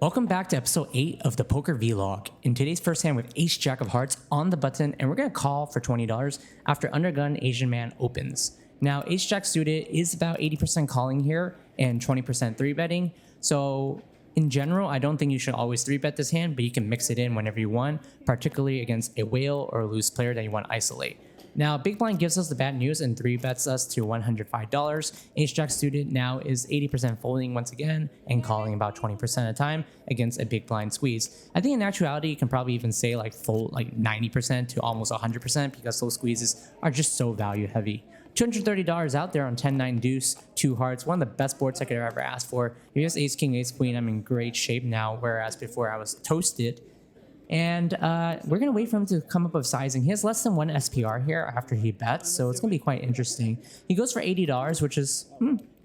Welcome back to episode 8 of the Poker Vlog. In today's first hand, we have Ace Jack of Hearts on the button, and we're going to call for $20 after Undergun Asian Man opens. Now, Ace Jack suited is about 80% calling here and 20% 3-betting. So, in general, I don't think you should always 3-bet this hand, but you can mix it in whenever you want, particularly against a whale or a loose player that you want to isolate. Now, Big Blind gives us the bad news and 3-bets us to $105. Ace Jack suited now is 80% folding once again and calling about 20% of the time against a Big Blind squeeze. I think in actuality, you can probably even say like fold like 90% to almost 100% because those squeezes are just so value heavy. $230 out there on 10-9 deuce, 2 hearts, one of the best boards I could ever ask for. If he has ace king, ace queen, I'm in great shape now, whereas before I was toasted. And we're going to wait for him to come up with sizing. He has less than 1 SPR here after he bets, so it's going to be quite interesting. He goes for $80, which is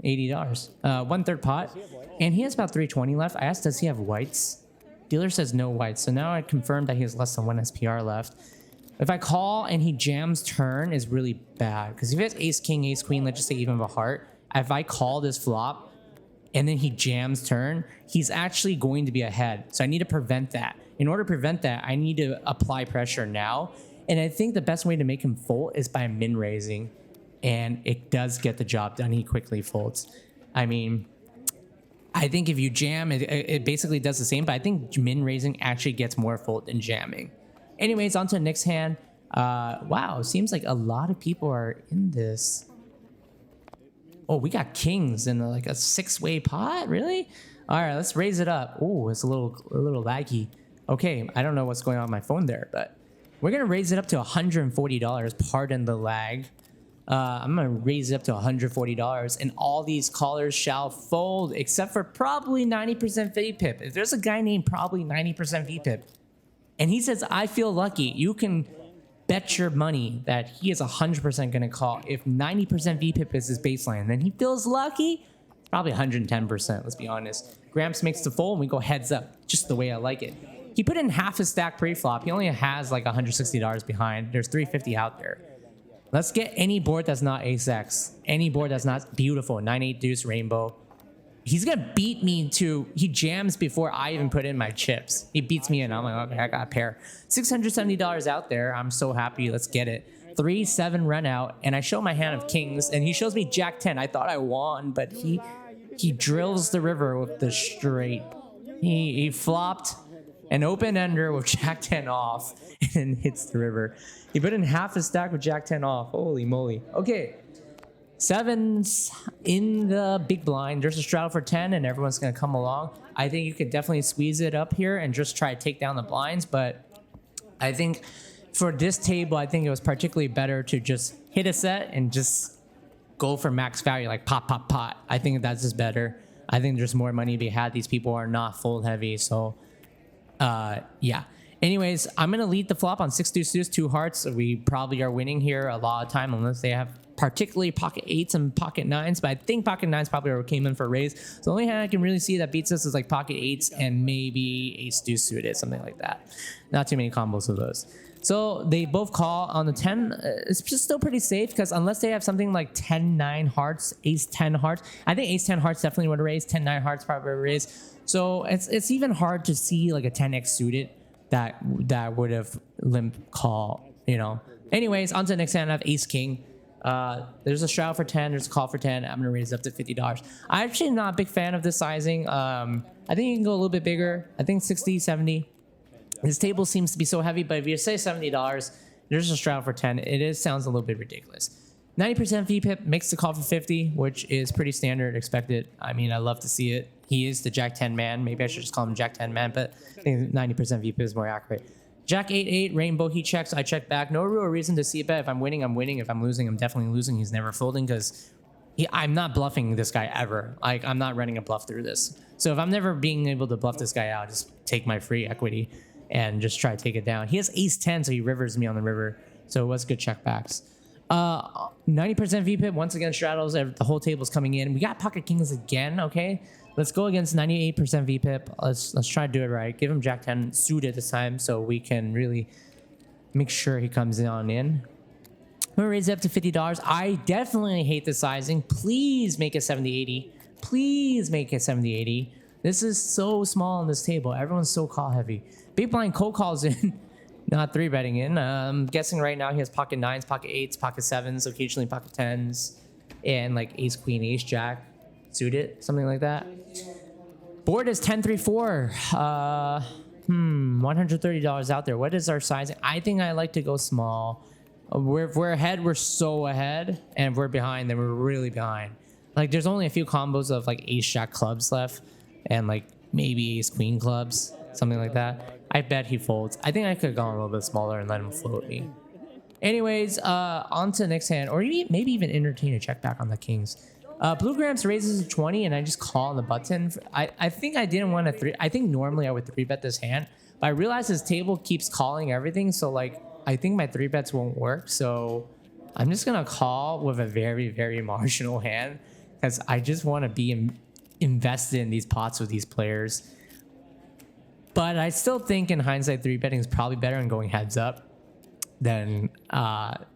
$80. 1/3 pot, and he has about 320 left. I asked, does he have whites? Dealer says no whites, so now I confirmed that he has less than 1 SPR left. If I call and he jams turn is really bad, because if he has ace king, ace queen, let's just say even with a heart, if I call this flop and then he jams turn, he's actually going to be ahead. So I need to prevent that. In order to prevent that, I need to apply pressure now. And I think the best way to make him fold is by min raising. And it does get the job done. He quickly folds. I mean, I think if you jam, it basically does the same. But I think min raising actually gets more fold than jamming. Anyways, on to the next hand. Wow, seems like a lot of people are in this. Oh, we got kings in like a 6-way pot? Really? All right, let's raise it up. Oh, it's a little laggy. Okay, I don't know what's going on my phone there, but we're going to raise it up to $140. Pardon the lag. I'm going to raise it up to $140, and all these callers shall fold, except for probably 90% VPIP. If there's a guy named probably 90% VPIP, and he says, I feel lucky, you can bet your money that he is 100% going to call. If 90% VPIP is his baseline, then he feels lucky. Probably 110%, let's be honest. Gramps makes the fold, and we go heads up, just the way I like it. He put in half his stack pre-flop. He only has like $160 behind. There's $350 out there. Let's get any board that's not ace-x. Any board that's not beautiful. 9-8 deuce rainbow. He's going to beat me to... He jams before I even put in my chips. He beats me in. I'm like, okay, I got a pair. $670 out there. I'm so happy. Let's get it. 3-7 run out. And I show my hand of kings. And he shows me jack 10. I thought I won, but he drills the river with the straight. He flopped an open ender with jack 10 off and hits the river. He put in half his stack with jack 10 off. Holy moly. Okay. 7s in the big blind. There's a straddle for 10 and everyone's going to come along. I think you could definitely squeeze it up here and just try to take down the blinds. But I think for this table, I think it was particularly better to just hit a set and just go for max value, like pop, pop, pot. I think that's just better. I think there's more money to be had. These people are not fold heavy. So yeah. Anyways, I'm going to lead the flop on 6 deuce deuce, 2 hearts. We probably are winning here a lot of time unless they have particularly pocket 8s and pocket 9s. But I think pocket 9s probably came in for a raise. So the only hand I can really see that beats us is like pocket 8s and maybe ace deuce suited, something like that. Not too many combos of those. So they both call on the 10. It's just still pretty safe because unless they have something like 10-9 hearts, ace 10 hearts. I think ace 10 hearts definitely would raise. 10-9 hearts probably would raise. So it's even hard to see like a 10x suited that would have limp call, you know. Anyways, on to the next hand. I have ace king. There's a straddle for 10. There's a call for 10. I'm gonna raise it up to $50. I'm actually not a big fan of this sizing. I think you can go a little bit bigger. I think 60, 70. This table seems to be so heavy, but if you say $70, there's a straddle for 10. Sounds a little bit ridiculous. 90% VPIP makes the call for 50, which is pretty standard, expected. I mean, I love to see it. He is the jack 10 man. Maybe I should just call him jack 10 man, but I think 90% VPIP is more accurate. Jack 8-8, rainbow, he checks, I check back. No real reason to see a bet. If I'm winning, I'm winning. If I'm losing, I'm definitely losing. He's never folding because I'm not bluffing this guy ever. Like, I'm not running a bluff through this. So if I'm never being able to bluff this guy out, just take my free equity and just try to take it down. He has ace 10, so he rivers me on the river. So it was good checkbacks. 90% VPIP, once again, straddles. The whole table's coming in. We got pocket kings again, okay? Let's go against 98% VPIP. Let's try to do it right. Give him jack 10 suited this time so we can really make sure he comes on in. I'm going to raise it up to $50. I definitely hate the sizing. Please make it 70-80. Please make it 70-80. This is so small on this table. Everyone's so call heavy. Big blind cold calls in, not 3-betting in. I'm guessing right now he has pocket 9s, pocket 8s, pocket 7s, occasionally pocket 10s, and like ace queen, ace jack suited, something like that. Board is 10-3-4. $130 out there. What is our sizing? I think I like to go small. If we're ahead, we're so ahead, and if we're behind, then we're really behind. Like there's only a few combos of like ace jack clubs left, and like maybe ace queen clubs, something like that. I bet he folds. I think I could have gone a little bit smaller and let him float me. Anyways, on to the next hand, or maybe even entertain a check back on the kings. Blue Gramps raises to 20, and I just call on the button. I think I didn't want to 3. I think normally I would 3-bet this hand, but I realized his table keeps calling everything, so like I think my 3-bets won't work. So I'm just gonna call with a very, very marginal hand because I just want to be invested in these pots with these players. But I still think in hindsight 3-betting is probably better than going heads up. Then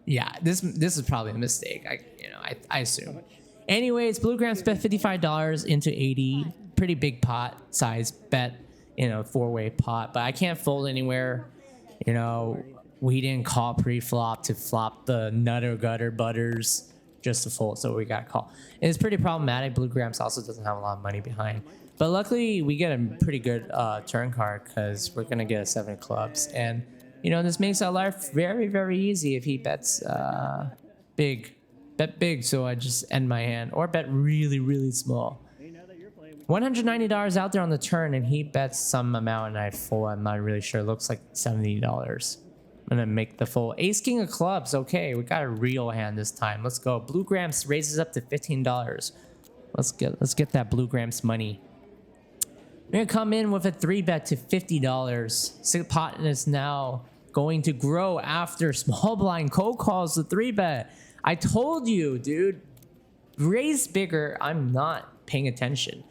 yeah, this is probably a mistake. I assume. Anyways, Blue Gramps bet $55 into 80. Pretty big pot size bet, 4-way pot. But I can't fold anywhere. We didn't call pre-flop to flop the nutter gutter butters just to fold, so we got to call. And it's pretty problematic. Blue Gramps also doesn't have a lot of money behind. But luckily, we get a pretty good turn card because we're going to get a 7 of clubs. And, this makes our life very, very easy if he bets big. Bet big, so I just end my hand. Or bet really, really small. $190 out there on the turn, and he bets some amount, and I fold. I'm not really sure. It looks like $70. I'm going to make the fold. Ace, king of clubs. Okay, we got a real hand this time. Let's go. Blue Gramps raises up to $15. Let's get that Blue Gramps money. We're going to come in with a 3-bet to $50. Sick pot is now going to grow after small blind cold calls the 3-bet. I told you, dude, raise bigger. I'm not paying attention.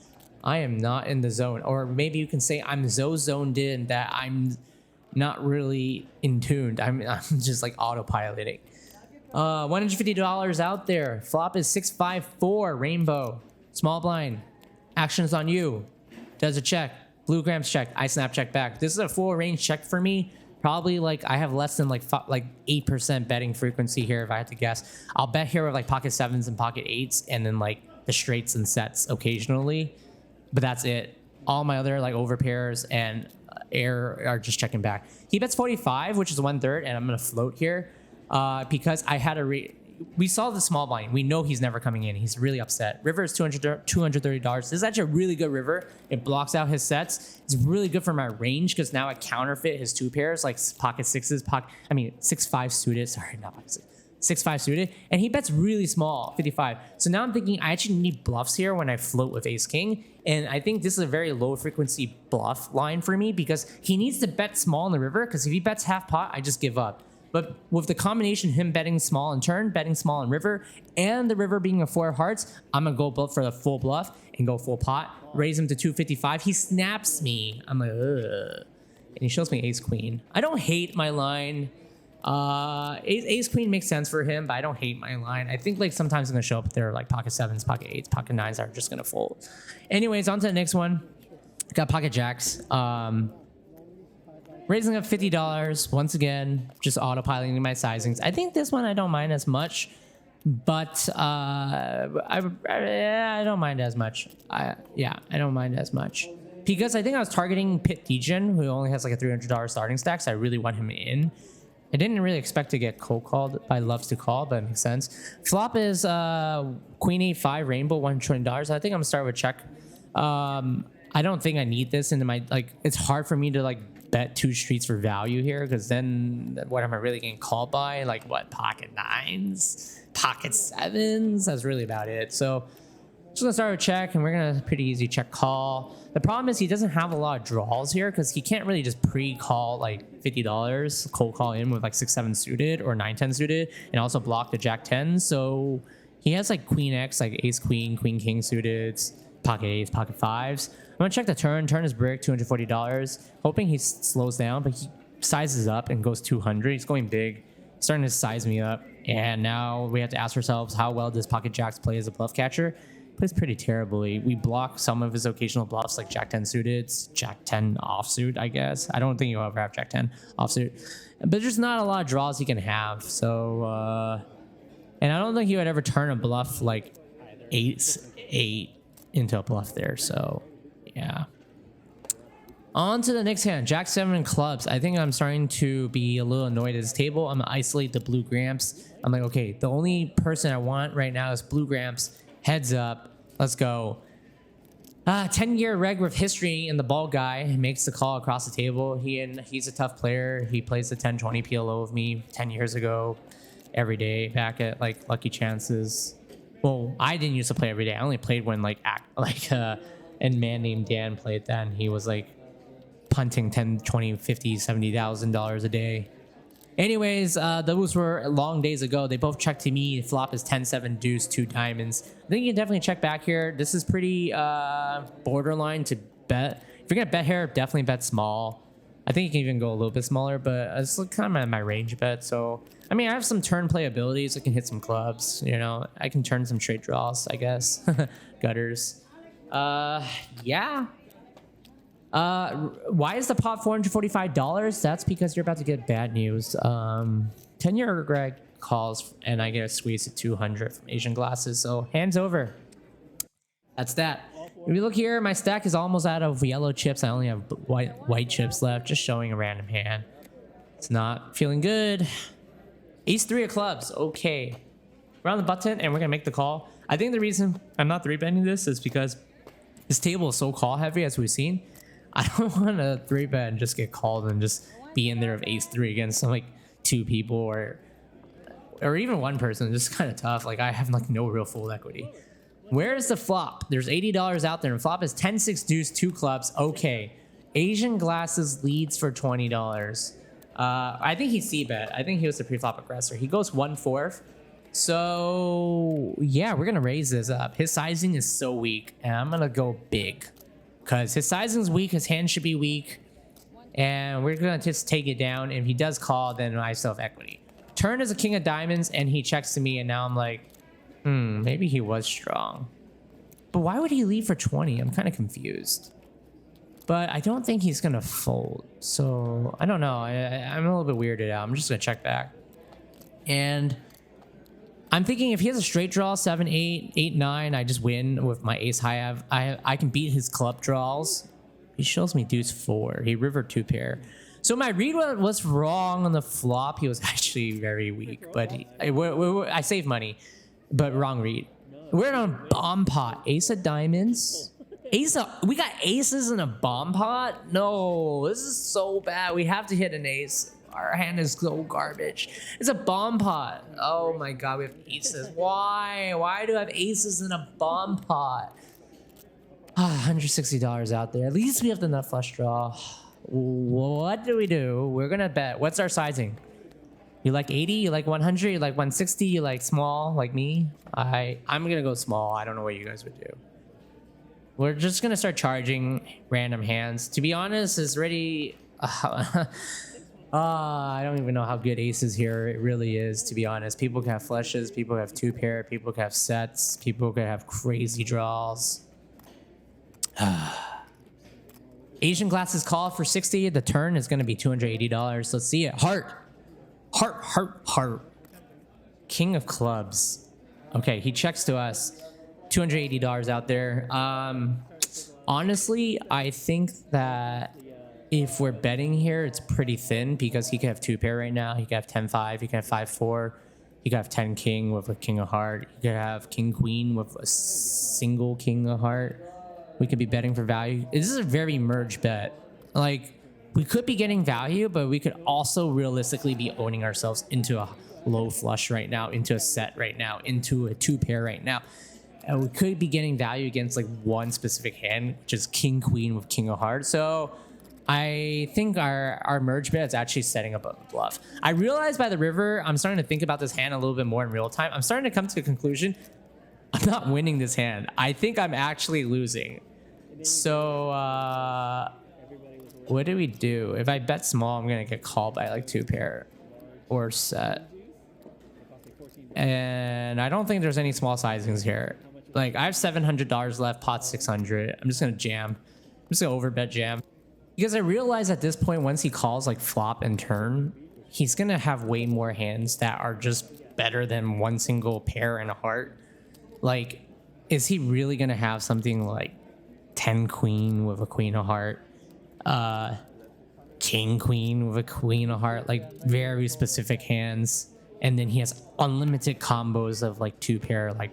I am not in the zone. Or maybe you can say I'm so zoned in that I'm not really in tuned. I'm just like autopiloting. $150 out there. Flop is 6-5-4 rainbow. Small blind. Actions on you. Does a check. Blue Gramps check. I snap check back. This is a full range check for me. Probably like I have less than like 8% betting frequency here if I had to guess. I'll bet here with like pocket 7s and pocket 8s and then like the straights and sets occasionally. But that's it. All my other like overpairs and air are just checking back. He bets 45, which is 1/3, and I'm going to float here because I had we saw the small blind. We know he's never coming in. He's really upset. River is $230. This is actually a really good river. It blocks out his sets. It's really good for my range because now I counterfeit his 2 pairs, like pocket 6s, 6-5 suited. Sorry, not pocket 6. 6-5 suited. And he bets really small, 55. So now I'm thinking I actually need bluffs here when I float with ace king. And I think this is a very low frequency bluff line for me because he needs to bet small in the river because if he bets half pot, I just give up. But with the combination, him betting small in turn, betting small in river, and the river being a 4 of hearts, I'm going to go for the full bluff and go full pot. Raise him to 255. He snaps me. I'm like, ugh. And he shows me ace queen. I don't hate my line. Ace queen makes sense for him, but I don't hate my line. I think like sometimes I'm going to show up there like pocket 7s, pocket 8s, pocket 9s are just going to fold. Anyways, on to the next one. Got pocket jacks. Raising up $50 once again, just autopiloting my sizings. I think this one I don't mind as much, but I don't mind as much. I don't mind as much because I think I was targeting Pit Degen, who only has like a $300 starting stack, so I really want him in. I didn't really expect to get cold called by Loves to Call, but it makes sense. Flop is Queen A5 Rainbow, $120. I think I'm gonna start with check. I don't think I need this into my it's hard for me to bet 2 streets for value here because then what am I really getting called by? Like what, pocket 9s, pocket 7s? That's really about it. So just gonna start with check and we're gonna pretty easy check call. The problem is he doesn't have a lot of draws here because he can't really just pre-call like $50 cold call in with like 6-7 suited or 9-10 suited and also block the jack 10. So he has like queen X, like ace queen, queen king suited, pocket 8s, pocket 5s. I'm gonna check the turn. Turn is brick, $240. Hoping he slows down, but he sizes up and goes 200. He's going big, starting to size me up. And now we have to ask ourselves, how well does pocket jacks play as a bluff catcher? plays pretty terribly. We block some of his occasional bluffs, like Jack 10 suited, Jack 10 offsuit, I guess. I don't think he'll ever have Jack 10 offsuit. But there's not a lot of draws he can have. So, and I don't think he would ever turn a bluff like 8 into a bluff there. So, yeah. On to the next hand, Jack 7 clubs. I think I'm starting to be a little annoyed at this table. I'm gonna isolate the blue Gramps. I'm like, okay, the only person I want right now is blue Gramps. Heads up, let's go. 10-year reg with history in the ball guy makes the call across the table. He's a tough player. He plays the 10-20 PLO with me 10 years ago, every day back at like Lucky Chances. Well, I didn't used to play every day. I only played when a man named Dan played then. He was like punting 10, 20, 50, $70,000 a day. Anyways, those were long days ago. They both checked to me. Flop is 10-7 deuce, 2 diamonds. I think you can definitely check back here. This is pretty borderline to bet. If you're gonna bet here, definitely bet small. I think you can even go a little bit smaller, but it's kind of my range bet. So I mean, I have some turn play abilities. I can hit some clubs. You know, I can turn some straight draws, I guess. Gutters. Yeah. Why is the pot $445? That's because you're about to get bad news. 10-year Greg calls and I get a squeeze at 200 from Asian glasses. So hands over. That's that. If you look here, my stack is almost out of yellow chips. I only have white chips left. Just showing a random hand. It's not feeling good. Ace 3 of clubs. Okay. We're on the button and we're gonna make the call. I think the reason I'm not 3-betting this is because this table is so call heavy, as we've seen. I don't want to 3-bet and just get called and just be in there with ace 3 against some like 2 people or even 1 person. It's just kind of tough. Like I have like no real full equity. Where is the flop? There's $80 out there and flop is 10-6 deuce, 2 clubs. Okay. Asian glasses leads for $20. I think he c-bet. I think he was the pre-flop aggressor. He goes 1/4. So yeah, we're gonna raise this up. His sizing is so weak and I'm gonna go big. Because his sizing is weak, his hand should be weak, and we're going to just take it down. If he does call, then I still have equity. Turn is a king of diamonds, and he checks to me, and now I'm like, maybe he was strong. But why would he leave for 20? I'm kind of confused. But I don't think he's going to fold. So, I don't know. I'm a little bit weirded out. I'm just going to check back. And I'm thinking if he has a straight draw, 7, 8, 8, 9, I just win with my ace high. I can beat his club draws. He shows me deuce 4. He river 2 pair. So my read was wrong on the flop. He was actually very weak, but I saved money, but wrong read. We're on a bomb pot. Ace of diamonds. We got aces in a bomb pot? No, this is so bad. We have to hit an ace. Our hand is so garbage. It's a bomb pot. Oh my god, we have aces. Why? Why do I have aces in a bomb pot? $160 out there. At least we have the nut flush draw. What do we do? We're gonna bet. What's our sizing? You like 80? You like 100? You like 160? You like small like me? I'm gonna go small. I don't know what you guys would do. We're just gonna start charging random hands. To be honest, it's already... I don't even know how good ace is here. It really is, to be honest. People can have flushes, people have 2 pair, people can have sets, people can have crazy draws. Asian glasses call for 60. The turn is going to be $280. Let's see it. Heart. King of clubs. Okay, he checks to us. $280 out there. Honestly, I think that if we're betting here, it's pretty thin because he could have 2 pair right now. He could have 10-5. He could have 5-4. He could have 10 king with a king of heart. He could have king queen with a single king of heart. We could be betting for value. This is a very merge bet. Like, we could be getting value, but we could also realistically be owning ourselves into a low flush right now, into a set right now, into a 2 pair right now. And we could be getting value against like one specific hand, which is king queen with king of heart. So I think our merge bet is actually setting up a bluff. I realized by the river, I'm starting to think about this hand a little bit more in real time. I'm starting to come to a conclusion. I'm not winning this hand. I think I'm actually losing. So what do we do? If I bet small, I'm going to get called by like 2 pair or set. And I don't think there's any small sizings here. Like I have $700 left, pot 600. I'm just gonna jam. I'm just gonna overbet jam. Because I realize at this point, once he calls like flop and turn, he's gonna have way more hands that are just better than one single pair and a heart. Like, is he really gonna have something like 10 queen with a queen of heart? King queen with a queen of heart, like very specific hands. And then he has unlimited combos of like two pair, like,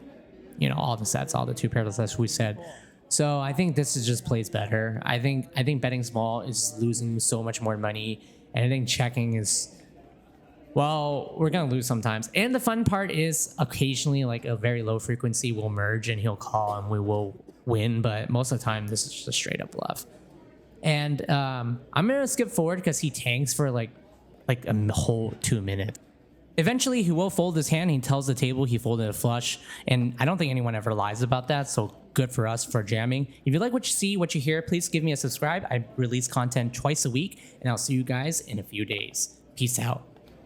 you know, all the sets, all the two pair sets we said. So I think this is just plays better. I think betting small is losing so much more money, and I think checking is, well, we're gonna lose sometimes. And the fun part is occasionally like a very low frequency will merge and he'll call and we will win, but most of the time this is just a straight up bluff. And I'm gonna skip forward because he tanks for like a whole 2 minutes. Eventually he will fold his hand. He tells the table he folded a flush, and I don't think anyone ever lies about that, so good for us for jamming. If you like what you see, what you hear, please give me a subscribe. I release content twice a week, and I'll see you guys in a few days. Peace out.